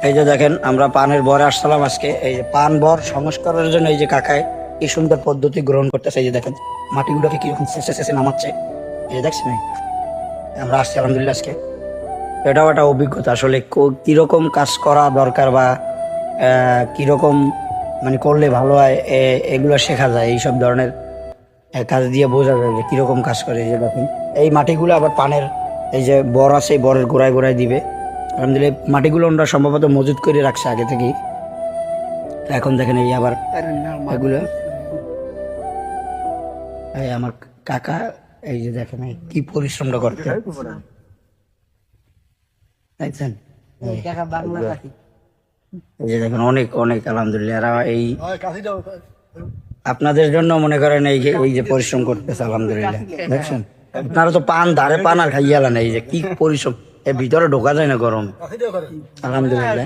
এই যে দেখেন আমরা পানের বরে আসছিলাম আজকে। এই যে পান বর সংস্কারের জন্য এই যে কাকায় কি সুন্দর পদ্ধতি গ্রহণ করতেছে। এই যে দেখেন মাটিগুলোকে কিরকম শেষে শেষে নামাচ্ছে। এই যে দেখছেন আমরা আসছি আলহামদুলিল্লাহ আজকে। এটাও একটা অভিজ্ঞতা আসলে কিরকম কাজ করা দরকার বা কিরকম মানে করলে ভালো হয় এগুলো শেখা যায়। এইসব ধরনের কাজ দিয়ে বোঝা যায় যে কিরকম কাজ করে। এই যে দেখেন এই মাটিগুলো আবার পানের এই যে বর আছে এই বরের গোড়ায় গোড়ায় দিবে। আলহামদুলিল্লাহ মাটিগুলো ওরা সম্ভবত মজুত করে রাখছে আগে থেকেই। তো এখন দেখেন এই আবার এগুলো এই আমার কাকা এই যে দেখেন কি পরিশ্রমটা করতে দেখছেন। এই যে দেখেন অনেক অনেক আলহামদুলিল্লাহ এরা এই আপনাদের জন্য মনে করেন এই যে পরিশ্রম করতেছে আলহামদুলিল্লাহ। দেখছেন আপনারা তো পান ধারে পান আর খাইয়ালেন। এই যে কি পরিশ্রম এর ভিতরে ঢোকা যায় না গরম। আলহামদুলিল্লাহ।